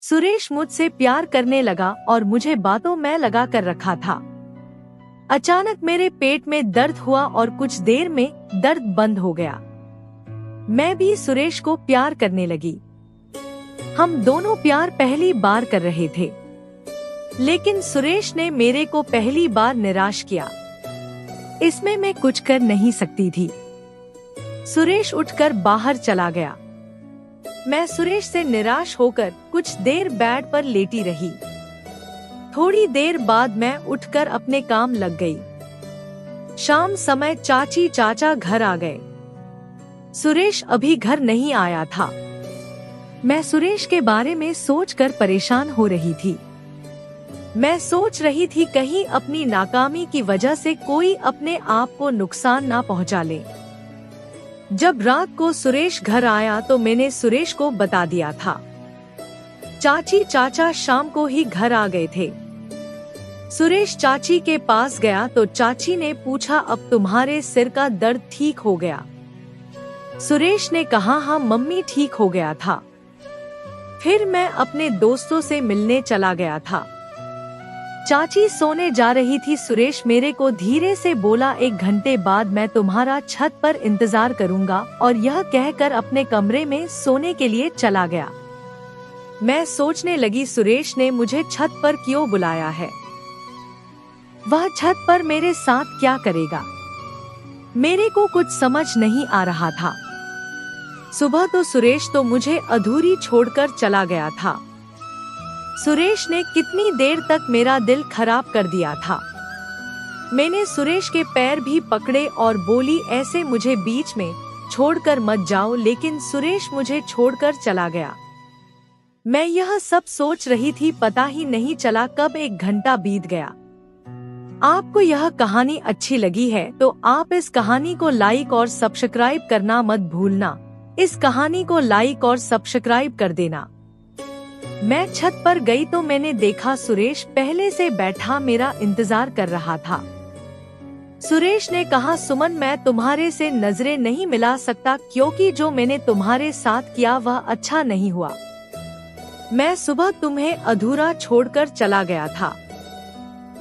सुरेश मुझसे प्यार करने लगा और मुझे बातों में लगा कर रखा था। अचानक मेरे पेट में दर्द हुआ और कुछ देर में दर्द बंद हो गया। मैं भी सुरेश को प्यार करने लगी। हम दोनों प्यार पहली बार कर रहे थे, लेकिन सुरेश ने मेरे को पहली बार निराश किया। इसमें मैं कुछ कर नहीं सकती थी। सुरेश उठकर बाहर चला गया। मैं सुरेश से निराश होकर कुछ देर बेड पर लेटी रही। थोड़ी देर बाद मैं उठकर अपने काम लग गई। शाम समय चाची चाचा घर आ गए। सुरेश अभी घर नहीं आया था। मैं सुरेश के बारे में सोचकर परेशान हो रही थी। मैं सोच रही थी कहीं अपनी नाकामी की वजह से कोई अपने आप को नुकसान ना पहुंचा ले। जब रात को सुरेश घर आया तो मैंने सुरेश को बता दिया था। चाची चाचा शाम को ही घर आ गए थे। सुरेश चाची के पास गया तो चाची ने पूछा, अब तुम्हारे सिर का दर्द ठीक हो गया? सुरेश ने कहा, हाँ मम्मी ठीक हो गया था। फिर मैं अपने दोस्तों से मिलने चला गया था। चाची सोने जा रही थी। सुरेश मेरे को धीरे से बोला, 1 घंटे बाद मैं तुम्हारा छत पर इंतजार करूंगा, और यह कहकर अपने कमरे में सोने के लिए चला गया। मैं सोचने लगी, सुरेश ने मुझे छत पर क्यों बुलाया है? वह छत पर मेरे साथ क्या करेगा? मेरे को कुछ समझ नहीं आ रहा था। सुबह तो सुरेश तो मुझे अधूरी छोड़कर चला गया था। सुरेश ने कितनी देर तक मेरा दिल खराब कर दिया था। मैंने सुरेश के पैर भी पकड़े और बोली, ऐसे मुझे बीच में छोड़कर मत जाओ, लेकिन सुरेश मुझे छोड़कर चला गया। मैं यह सब सोच रही थी, पता ही नहीं चला कब 1 घंटा बीत गया। आपको यह कहानी अच्छी लगी है तो आप इस कहानी को लाइक और सब्सक्राइब करना मत भूलना। इस कहानी को लाइक और सब्सक्राइब कर देना। मैं छत पर गई तो मैंने देखा सुरेश पहले से बैठा मेरा इंतजार कर रहा था। सुरेश ने कहा, सुमन मैं तुम्हारे से नजरें नहीं मिला सकता, क्योंकि जो मैंने तुम्हारे साथ किया वह अच्छा नहीं हुआ। मैं सुबह तुम्हें अधूरा छोड़कर चला गया था।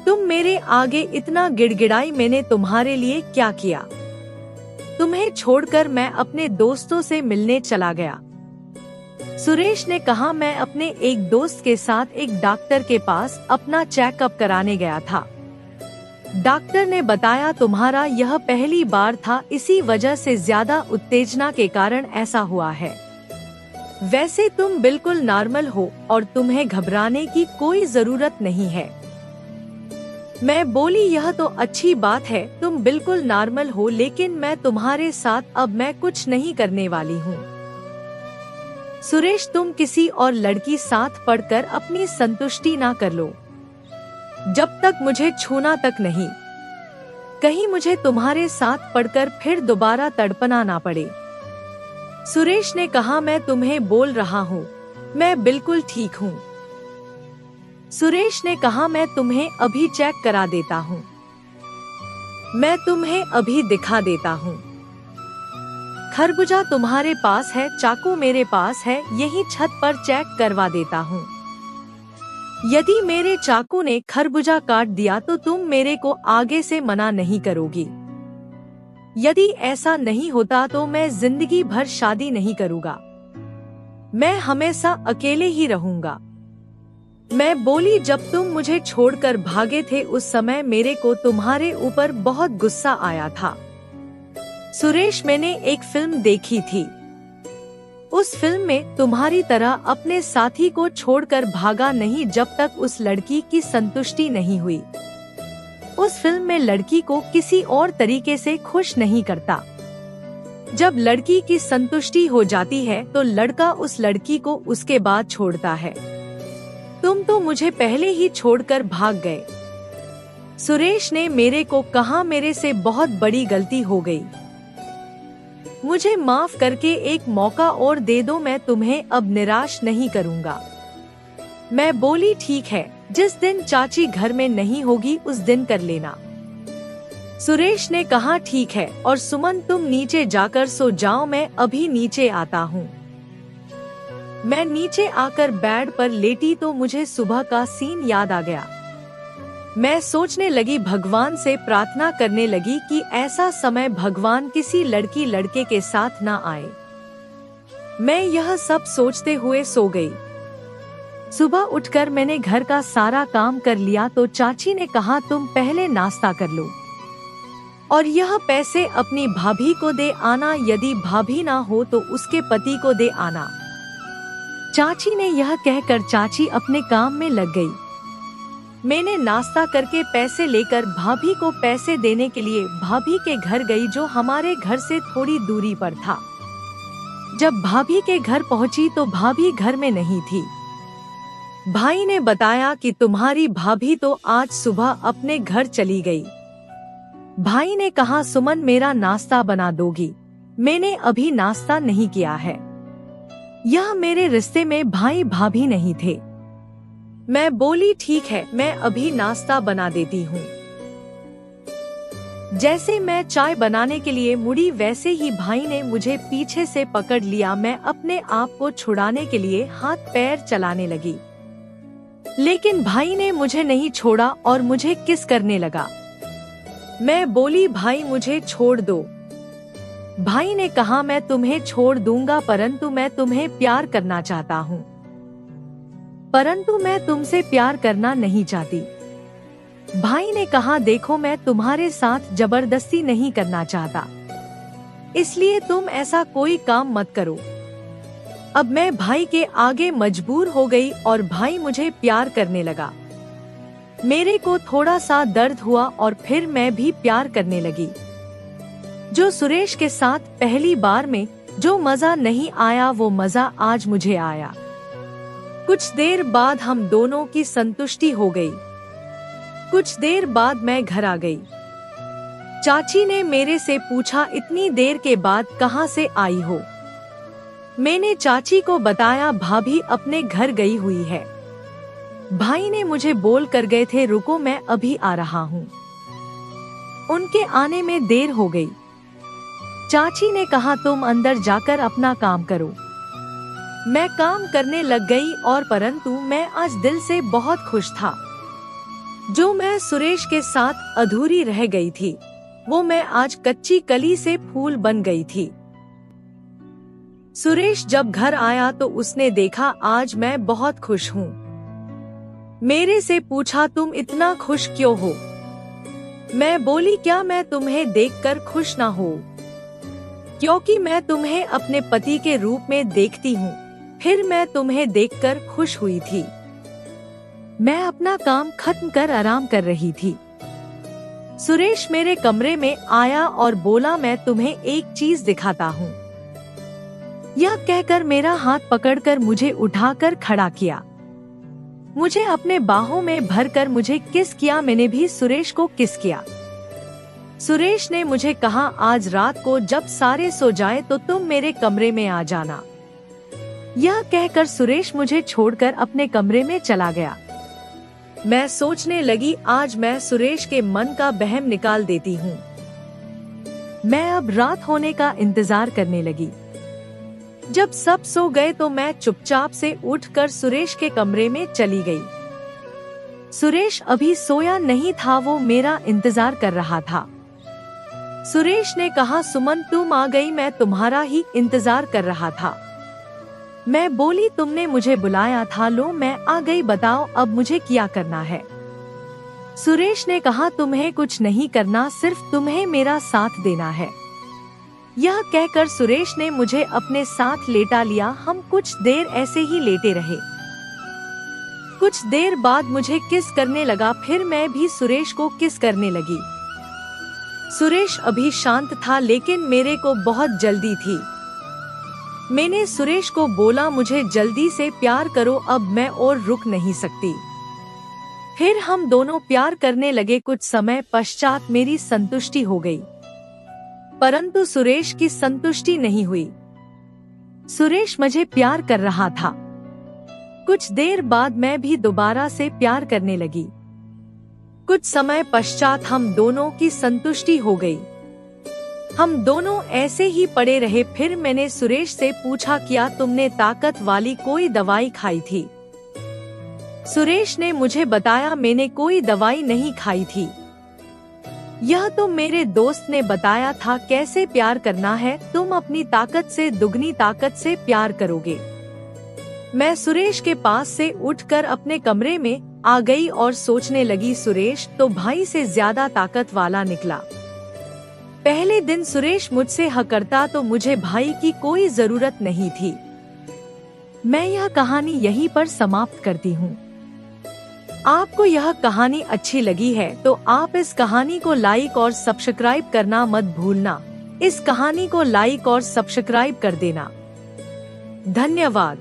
तुम मेरे आगे इतना गिड़गिड़ाई, मैंने तुम्हारे लिए क्या किया? तुम्हें छोड़कर मैं अपने दोस्तों से मिलने चला गया। सुरेश ने कहा, मैं अपने एक दोस्त के साथ एक डॉक्टर के पास अपना चेकअप कराने गया था। डॉक्टर ने बताया, तुम्हारा यह पहली बार था, इसी वजह से ज्यादा उत्तेजना के कारण ऐसा हुआ है। वैसे तुम बिल्कुल नॉर्मल हो और तुम्हें घबराने की कोई जरूरत नहीं है। मैं बोली, यह तो अच्छी बात है, तुम बिल्कुल नॉर्मल हो, लेकिन मैं तुम्हारे साथ अब मैं कुछ नहीं करने वाली हूँ। सुरेश, तुम किसी और लड़की साथ पढ़कर अपनी संतुष्टि ना कर लो, जब तक मुझे छूना तक नहीं। कहीं मुझे तुम्हारे साथ पढ़कर फिर दोबारा तड़पना ना पड़े। सुरेश ने कहा, मैं तुम्हें बोल रहा हूँ, मैं बिल्कुल ठीक हूँ। सुरेश ने कहा, मैं तुम्हें अभी चेक करा देता हूँ। मैं तुम्हें अभी दिखा देता हूँ। खरबूजा तुम्हारे पास है, चाकू मेरे पास है, यही छत पर चेक करवा देता हूँ। यदि मेरे चाकू ने खरबूजा काट दिया तो तुम मेरे को आगे से मना नहीं करोगी। यदि ऐसा नहीं होता तो मैं जिंदगी भर शादी नहीं करूँगा। मैं हमेशा अकेले ही रहूँगा। मैं बोली, जब तुम मुझे छोड़कर भागे थे उस समय मेरे को तुम्हारे ऊपर बहुत गुस्सा आया था। सुरेश, मैंने एक फिल्म देखी थी। उस फिल्म में तुम्हारी तरह अपने साथी को छोड़कर भागा नहीं जब तक उस लड़की की संतुष्टि नहीं हुई। उस फिल्म में लड़की को किसी और तरीके से खुश नहीं करता। जब लड़की की संतुष्टि हो जाती है तो लड़का उस लड़की को उसके बाद छोड़ता है। तुम तो मुझे पहले ही छोड़कर भाग गए। सुरेश ने मेरे को कहा, मेरे से बहुत बड़ी गलती हो गई, मुझे माफ करके एक मौका और दे दो, मैं तुम्हें अब निराश नहीं करूँगा। मैं बोली, ठीक है, जिस दिन चाची घर में नहीं होगी उस दिन कर लेना। सुरेश ने कहा, ठीक है, और सुमन तुम नीचे जाकर सो जाओ, मैं अभी नीचे आता हूँ। मैं नीचे आकर बेड पर लेटी तो मुझे सुबह का सीन याद आ गया। मैं सोचने लगी, भगवान से प्रार्थना करने लगी कि ऐसा समय भगवान किसी लड़की लड़के के साथ ना आए। मैं यह सब सोचते हुए सो गई। सुबह उठकर मैंने घर का सारा काम कर लिया तो चाची ने कहा, तुम पहले नाश्ता कर लो और यह पैसे अपनी भाभी को दे आना, यदि भाभी ना हो तो उसके पति को दे आना। चाची ने यह कहकर चाची अपने काम में लग गई। मैंने नाश्ता करके पैसे लेकर भाभी को पैसे देने के लिए भाभी के घर गई, जो हमारे घर से थोड़ी दूरी पर था। जब भाभी के घर पहुंची तो भाभी घर में नहीं थी। भाई ने बताया कि तुम्हारी भाभी तो आज सुबह अपने घर चली गई। भाई ने कहा, सुमन मेरा नाश्ता बना दोगी? मैंने अभी नाश्ता नहीं किया है। यह मेरे रिश्ते में भाई भाभी नहीं थे। मैं बोली, ठीक है, मैं अभी नाश्ता बना देती हूँ। जैसे मैं चाय बनाने के लिए मुड़ी वैसे ही भाई ने मुझे पीछे से पकड़ लिया। मैं अपने आप को छुड़ाने के लिए हाथ पैर चलाने लगी, लेकिन भाई ने मुझे नहीं छोड़ा और मुझे किस करने लगा। मैं बोली, भाई मुझे छोड़ दो। भाई ने कहा, मैं तुम्हें छोड़ दूंगा, परंतु मैं तुम्हें प्यार करना चाहता हूँ, परंतु मैं तुमसे प्यार करना नहीं चाहती। भाई ने कहा, देखो मैं तुम्हारे साथ जबरदस्ती नहीं करना चाहता, इसलिए तुम ऐसा कोई काम मत करो। अब मैं भाई के आगे मजबूर हो गई और भाई मुझे प्यार करने लगा। मेरे को थोड़ा सा दर्द हुआ और फिर मैं भी प्यार करने लगी। जो सुरेश के साथ पहली बार में जो मजा नहीं आया वो मजा आज मुझे आया। कुछ देर बाद हम दोनों की संतुष्टि हो गई। कुछ देर बाद मैं घर आ गई। चाची ने मेरे से पूछा, इतनी देर के बाद कहाँ से आई हो? मैंने चाची को बताया, भाभी अपने घर गई हुई है। भाई ने मुझे बोल कर गए थे, रुको मैं अभी आ रहा हूँ। उनके आने में देर हो गई। चाची ने कहा, तुम अंदर जाकर अपना काम करो। मैं काम करने लग गई और परंतु मैं आज दिल से बहुत खुश था। जो मैं सुरेश के साथ अधूरी रह गई थी, वो मैं आज कच्ची कली से फूल बन गई थी। सुरेश जब घर आया तो उसने देखा आज मैं बहुत खुश हूँ। मेरे से पूछा, तुम इतना खुश क्यों हो? मैं बोली, क्या मैं तुम्हें देखकर खुश ना हो? क्योंकि मैं तुम्हें अपने पति के रूप में देखती हूँ, फिर मैं तुम्हें देखकर खुश हुई थी। मैं अपना काम खत्म कर आराम कर रही थी। सुरेश मेरे कमरे में आया और बोला, मैं तुम्हें एक चीज दिखाता हूँ। यह कहकर मेरा हाथ पकड़कर मुझे उठाकर खड़ा किया। मुझे अपने बाहों में भरकर मुझे किस किया। मैंने भी सुरेश को किस किया। सुरेश ने मुझे कहा, आज रात को जब सारे सो जाए तो तुम मेरे कमरे में आ जाना। यह कहकर सुरेश मुझे छोड़कर अपने कमरे में चला गया। मैं सोचने लगी, आज मैं सुरेश के मन का बहम निकाल देती हूँ। मैं अब रात होने का इंतजार करने लगी। जब सब सो गए तो मैं चुपचाप से उठकर सुरेश के कमरे में चली गई। सुरेश अभी सोया नहीं था, वो मेरा इंतजार कर रहा था। सुरेश ने कहा, सुमन तुम आ गई, मैं तुम्हारा ही इंतजार कर रहा था। मैं बोली, तुमने मुझे बुलाया था, लो मैं आ गई, बताओ अब मुझे क्या करना है? सुरेश ने कहा, तुम्हें कुछ नहीं करना, सिर्फ तुम्हें मेरा साथ देना है। यह कहकर सुरेश ने मुझे अपने साथ लेटा लिया। हम कुछ देर ऐसे ही लेटे रहे। कुछ देर बाद मुझे किस करने लगा, फिर मैं भी सुरेश को किस करने लगी। सुरेश अभी शांत था, लेकिन मेरे को बहुत जल्दी थी। मैंने सुरेश को बोला, मुझे जल्दी से प्यार करो, अब मैं और रुक नहीं सकती। फिर हम दोनों प्यार करने लगे। कुछ समय पश्चात मेरी संतुष्टि हो गई, परंतु सुरेश की संतुष्टि नहीं हुई। सुरेश मुझे प्यार कर रहा था। कुछ देर बाद मैं भी दोबारा से प्यार करने लगी। कुछ समय पश्चात हम दोनों की संतुष्टि हो गई। हम दोनों ऐसे ही पड़े रहे। फिर मैंने सुरेश से पूछा, क्या तुमने ताकत वाली कोई दवाई खाई थी? सुरेश ने मुझे बताया, मैंने कोई दवाई नहीं खाई थी, यह तो मेरे दोस्त ने बताया था कैसे प्यार करना है। तुम अपनी ताकत से दुगनी ताकत से प्यार करोगे। मैं सुरेश के पास से उठकर अपने कमरे में आ गई और सोचने लगी, सुरेश तो भाई से ज्यादा ताकत वाला निकला। पहले दिन सुरेश मुझसे हक करता तो मुझे भाई की कोई जरूरत नहीं थी। मैं यह कहानी यहीं पर समाप्त करती हूँ। आपको यह कहानी अच्छी लगी है तो आप इस कहानी को लाइक और सब्सक्राइब करना मत भूलना। इस कहानी को लाइक और सब्सक्राइब कर देना। धन्यवाद।